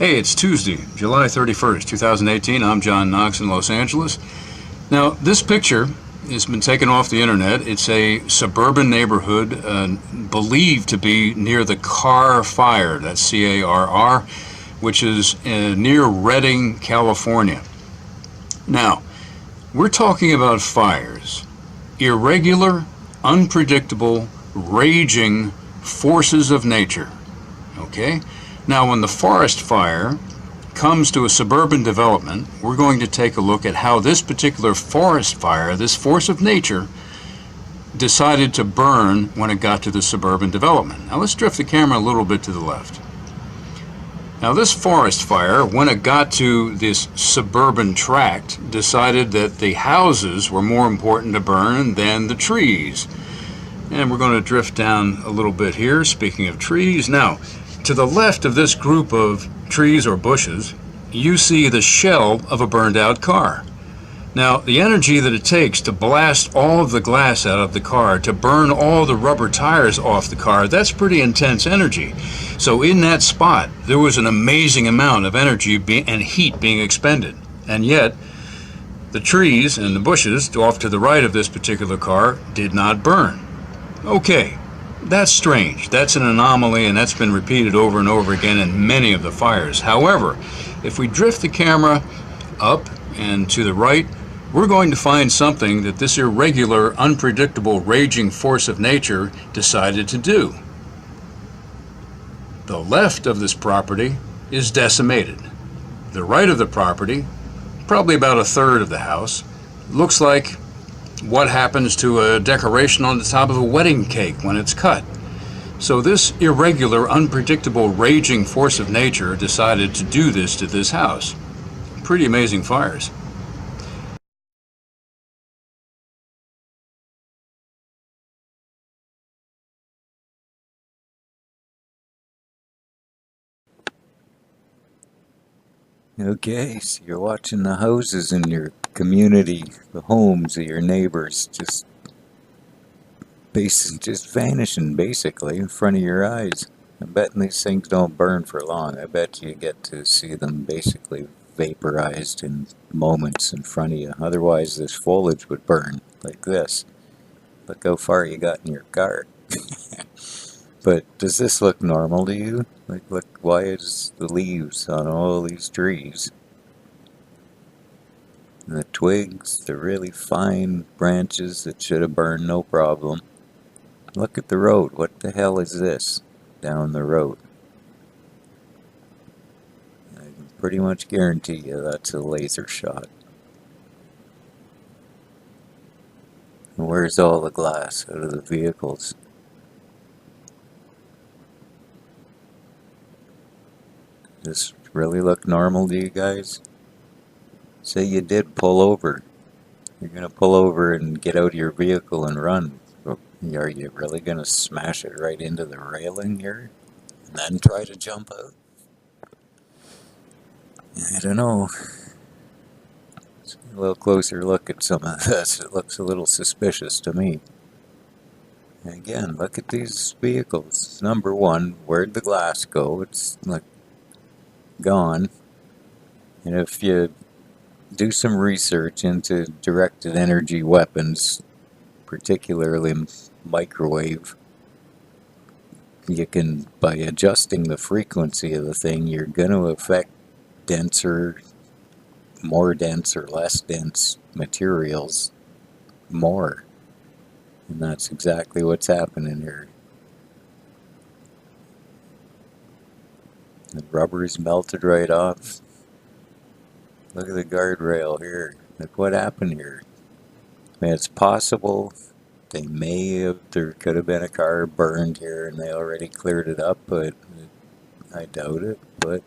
Hey, it's Tuesday, July 31st, 2018. I'm John Knox in Los Angeles. Now, this picture has been taken off the internet. It's a suburban neighborhood believed to be near the Carr Fire, that's C-A-R-R, which is near Redding, California. Now, we're talking about fires, irregular, unpredictable, raging forces of nature, okay? Now, when the forest fire comes to a suburban development, we're going to take a look at how this particular forest fire, this force of nature, decided to burn when it got to the suburban development. Now, let's drift the camera a little bit to the left. Now, this forest fire, when it got to this suburban tract, decided that the houses were more important to burn than the trees. And we're going to drift down a little bit here, speaking of trees. Now, to the left of this group of trees or bushes, you see the shell of a burned out car. Now, the energy that it takes to blast all of the glass out of the car, to burn all the rubber tires off the car, that's pretty intense energy. So in that spot, there was an amazing amount of energy and heat being expended. And yet, the trees and the bushes off to the right of this particular car did not burn. Okay. That's strange. That's an anomaly, and that's been repeated over and over again in many of the fires. However, if we drift the camera up and to the right, we're going to find something that this irregular, unpredictable, raging force of nature decided to do. The left of this property is decimated. The right of the property, probably about a third of the house, looks like what happens to a decoration on the top of a wedding cake when it's cut. So this irregular, unpredictable, raging force of nature decided to do this to this house. Pretty amazing fires. Okay, so you're watching the houses in your community, the homes of your neighbors, just vanishing basically in front of your eyes. I bet these things don't burn for long. I bet you get to see them basically vaporized in moments in front of you. Otherwise, this foliage would burn like this. Look how far you got in your car. But does this look normal to you? Like, look, why is the leaves on all these trees? And the twigs, the really fine branches that should have burned no problem. Look at the road. What the hell is this down the road? I can pretty much guarantee you that's a laser shot. And where's all the glass out of the vehicles? Does this really look normal to you guys? Say you did pull over. You're going to pull over and get out of your vehicle and run. Are you really going to smash it right into the railing here? And then try to jump out? I don't know. Let's get a little closer look at some of this. It looks a little suspicious to me. And again, look at these vehicles. Number one, where'd the glass go? It's like gone. And if you do some research into directed energy weapons, particularly microwave, you can, by adjusting the frequency of the thing, you're going to affect denser, more dense or less dense materials more. And that's exactly what's happening here. The rubber is melted right off. Look at the guardrail here. Look what happened here. I mean, it's possible they there could have been a car burned here and they already cleared it up, but I doubt it. But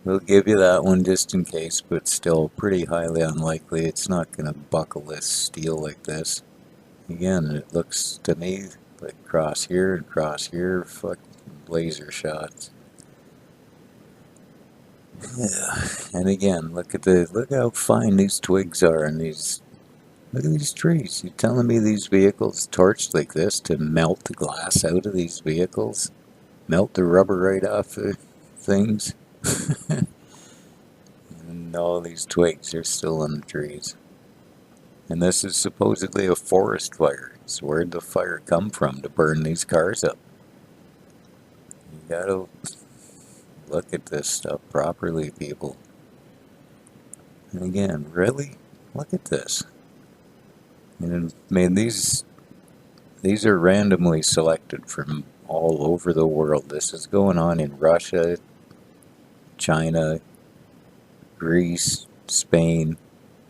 we'll give you that one just in case, but still pretty highly unlikely. It's not going to buckle this steel like this. Again, it looks to me like cross here, fucking laser shots. Yeah, and again, look how fine these twigs are, and look at these trees. You're telling me these vehicles torched like this to melt the glass out of these vehicles? Melt the rubber right off the things? And all these twigs are still on the trees. And this is supposedly a forest fire. So where'd the fire come from to burn these cars up? You gotta look at this stuff properly, people. And again, really? Look at this. And I mean, these are randomly selected from all over the world. This is going on in Russia, China, Greece, Spain,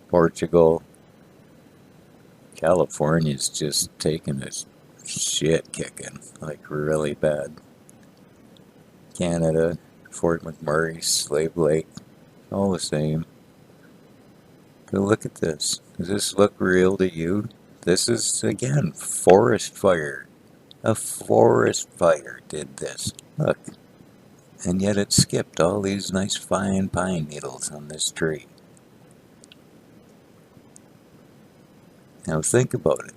Portugal. California's just taking a shit kicking, like really bad. Canada, Fort McMurray, Slave Lake, all the same. But look at this. Does this look real to you? This is, again, forest fire. A forest fire did this. Look. And yet it skipped all these nice fine pine needles on this tree. Now think about it.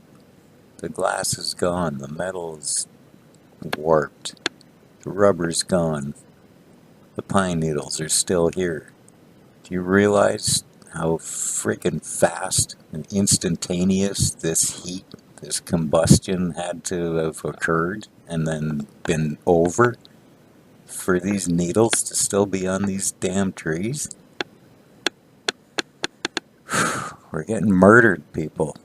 The glass is gone. The metal's warped. The rubber's gone. The pine needles are still here. Do you realize how freaking fast and instantaneous this heat, this combustion had to have occurred and then been over for these needles to still be on these damn trees? We're getting murdered, people.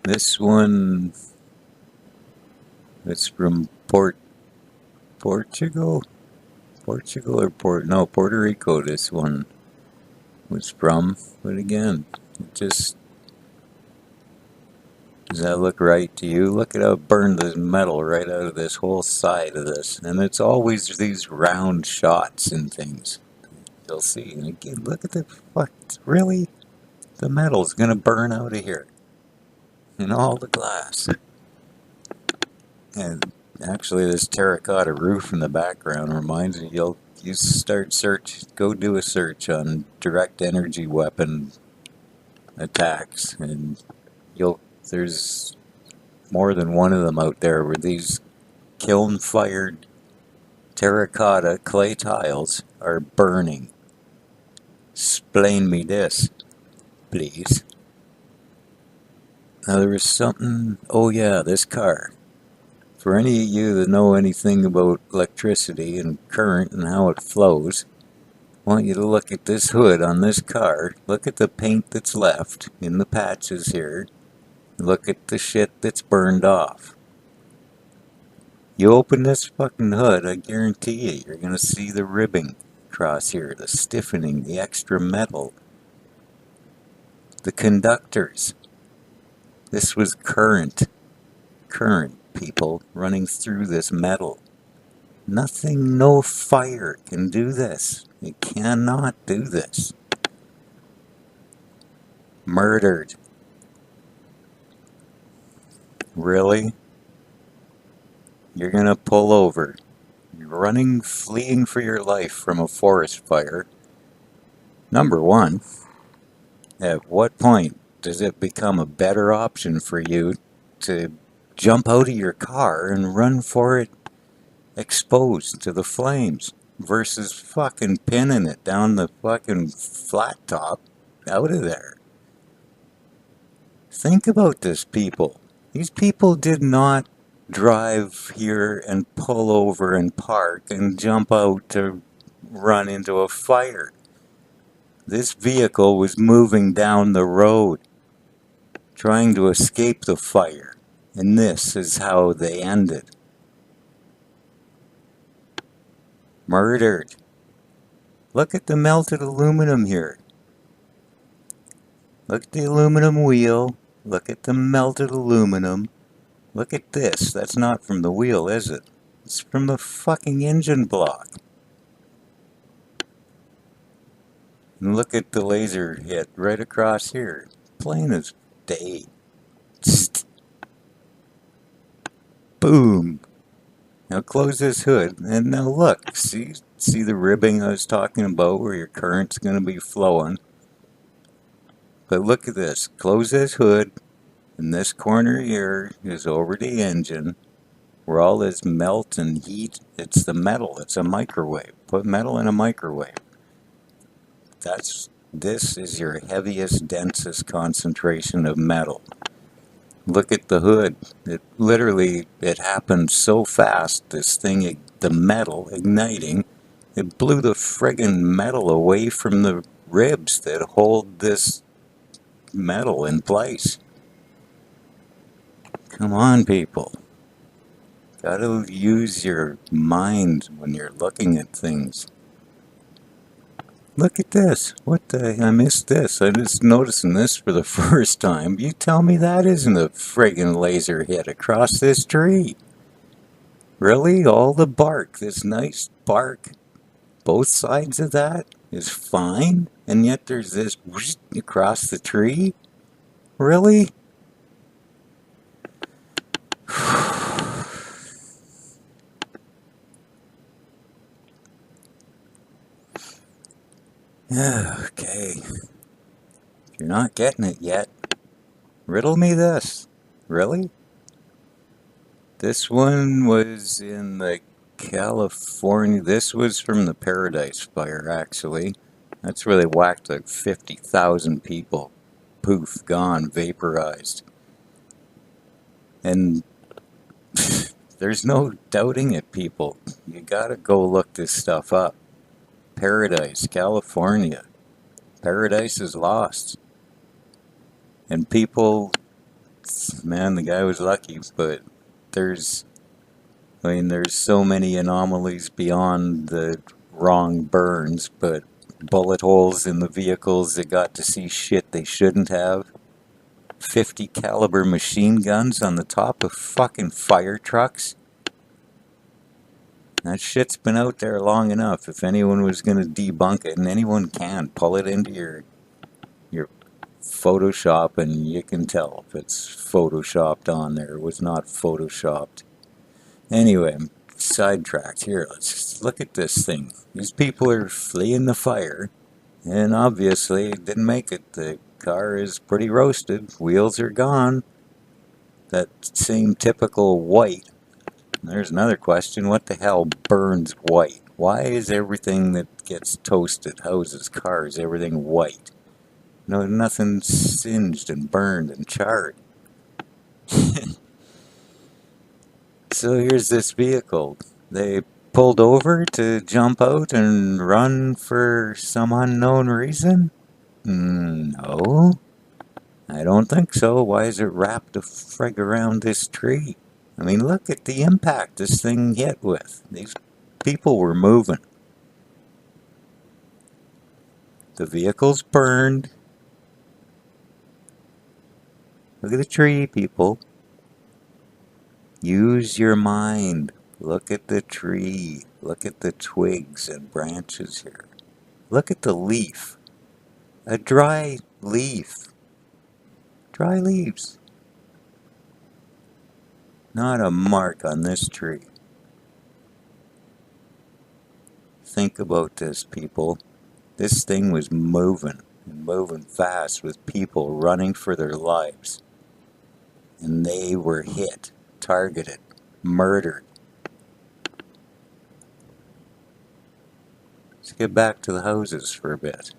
This one, it's from Portugal? Portugal or Puerto Rico this one was from. But again, it just, does that look right to you? Look at how it burned the metal right out of this whole side of this. And it's always these round shots and things. You'll see. And again, look at the, what, really? The metal's gonna burn out of here. And all the glass. And actually this terracotta roof in the background reminds me, you start go do a search on direct energy weapon attacks, and there's more than one of them out there where these kiln fired terracotta clay tiles are burning. Explain me this, please. Now there was something, oh yeah, this car. For any of you that know anything about electricity and current and how it flows, I want you to look at this hood on this car. Look at the paint that's left in the patches here. Look at the shit that's burned off. You open this fucking hood, I guarantee you, you're going to see the ribbing across here, the stiffening, the extra metal, the conductors. This was current people running through this metal. Nothing, no fire can do this. It cannot do this. Murdered. Really? You're gonna pull over. You're running, fleeing for your life from a forest fire. Number one, at what point does it become a better option for you to jump out of your car and run for it exposed to the flames versus fucking pinning it down the fucking flat top out of there? Think about this, people. These people did not drive here and pull over and park and jump out to run into a fire. This vehicle was moving down the road, trying to escape the fire, and this is how they ended. Murdered. Look at the melted aluminum here. Look at the aluminum wheel. Look at the melted aluminum. Look at this. That's not from the wheel, is it? It's from the fucking engine block. And look at the laser hit right across here. Plain as day. Just boom. Now close this hood, and now look. See the ribbing I was talking about where your current's going to be flowing? But look at this. Close this hood, and this corner here is over the engine. where all this melt and heat, it's the metal, it's a microwave. Put metal in a microwave. This is your heaviest, densest concentration of metal. Look at the hood. It happened so fast, this thing, the metal igniting, it blew the friggin' metal away from the ribs that hold this metal in place. Come on, people. Gotta use your mind when you're looking at things. Look at this. I missed this. I just noticing this for the first time. You tell me that isn't a friggin' laser hit across this tree. Really? All the bark, this nice bark, both sides of that is fine, and yet there's this whoosh across the tree? Really? Okay. If you're not getting it yet, riddle me this. Really? This one was in the California. This was from the Paradise Fire, actually. That's where they whacked like 50,000 people. Poof, gone, vaporized. And there's no doubting it, people. You gotta go look this stuff up. Paradise, California. Paradise is lost. And people, man, the guy was lucky, but there's so many anomalies beyond the wrong burns, but bullet holes in the vehicles that got to see shit they shouldn't have. 50 caliber machine guns on the top of fucking fire trucks. That shit's been out there long enough. If anyone was going to debunk it, and anyone can, pull it into your Photoshop and you can tell if it's photoshopped on there. It was not photoshopped. Anyway, I'm sidetracked here. Let's just look at this thing. These people are fleeing the fire, and obviously it didn't make it. The car is pretty roasted. Wheels are gone. That same typical white. There's another question. What the hell burns white? Why is everything that gets toasted, houses, cars, everything white? No, nothing singed and burned and charred. So here's this vehicle. They pulled over to jump out and run for some unknown reason? No, I don't think so. Why is it wrapped a frig around this tree? I mean, look at the impact this thing hit with. These people were moving. The vehicle's burned. Look at the tree, people. Use your mind. Look at the tree. Look at the twigs and branches here. Look at the leaf. A dry leaf. Dry leaves. Not a mark on this tree. Think about this, people. This thing was moving, and moving fast with people running for their lives. And they were hit, targeted, murdered. Let's get back to the houses for a bit.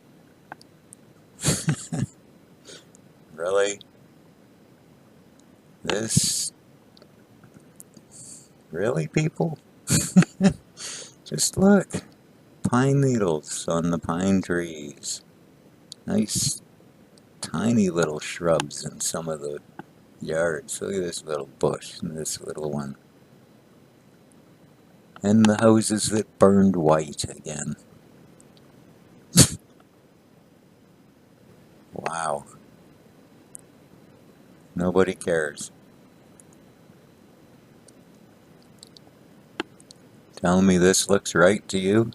Really? This... Really, people? Just look. Pine needles on the pine trees. Nice, tiny little shrubs in some of the yards. Look at this little bush and this little one. And the houses that burned white again. Wow. Nobody cares. Tell me this looks right to you?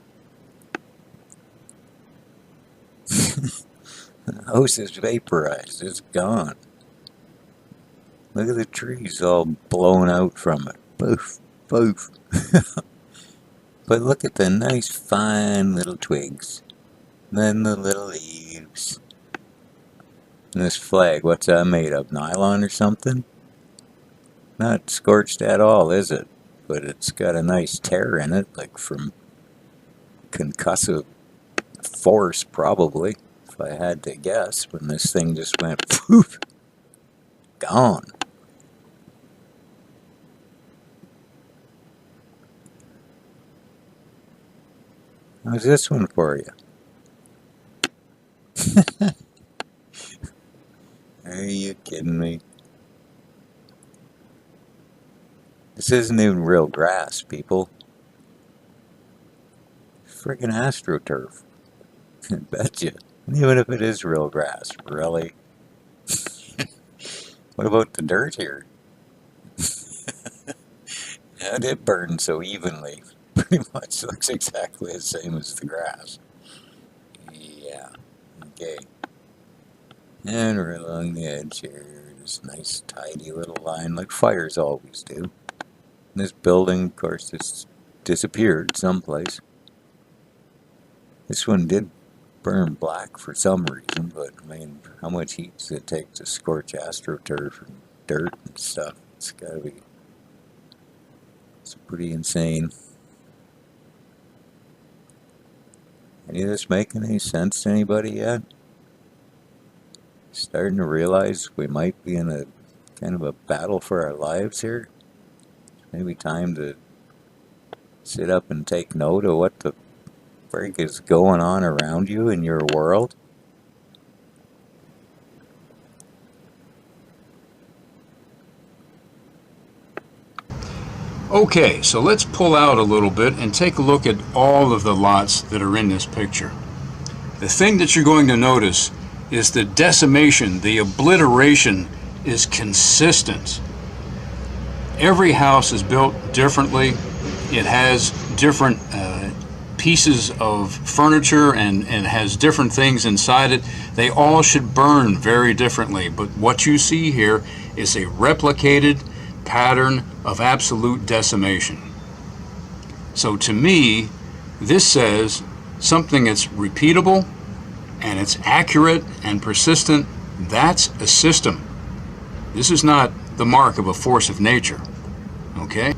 The house is vaporized. It's gone. Look at the trees all blown out from it. Poof, poof. But look at the nice fine little twigs. Then the little leaves. And this flag, what's that made of? Nylon or something? Not scorched at all, is it? but it's got a nice tear in it, like from concussive force, probably, if I had to guess, when this thing just went poof, gone. How's this one for you? Are you kidding me? This isn't even real grass, people. Friggin' astroturf. I bet you. Even if it is real grass, really. What about the dirt here? And it burned so evenly. Pretty much looks exactly the same as the grass. Yeah. Okay. And right along the edge here, this nice tidy little line like fires always do. This building, of course, has disappeared someplace. This one did burn black for some reason, but I mean, how much heat does it take to scorch astroturf and dirt and stuff? It's pretty insane. Any of this making any sense to anybody yet? Starting to realize we might be in a kind of a battle for our lives here. Maybe time to sit up and take note of what the frig is going on around you in your world. Okay, so let's pull out a little bit and take a look at all of the lots that are in this picture. The thing that you're going to notice is the decimation, the obliteration is consistent. Every house is built differently. It has different pieces of furniture and has different things inside it. They all should burn very differently, but what you see here is a replicated pattern of absolute decimation. So to me, this says something that's repeatable and it's accurate and persistent. That's a system. This is not the mark of a force of nature, okay?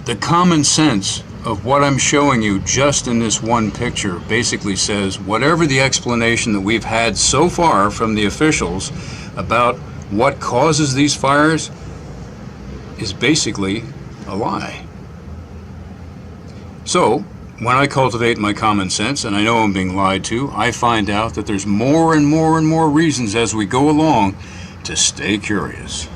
The common sense of what I'm showing you just in this one picture basically says whatever the explanation that we've had so far from the officials about what causes these fires is basically a lie. So, when I cultivate my common sense, and I know I'm being lied to, I find out that there's more and more and more reasons as we go along to stay curious.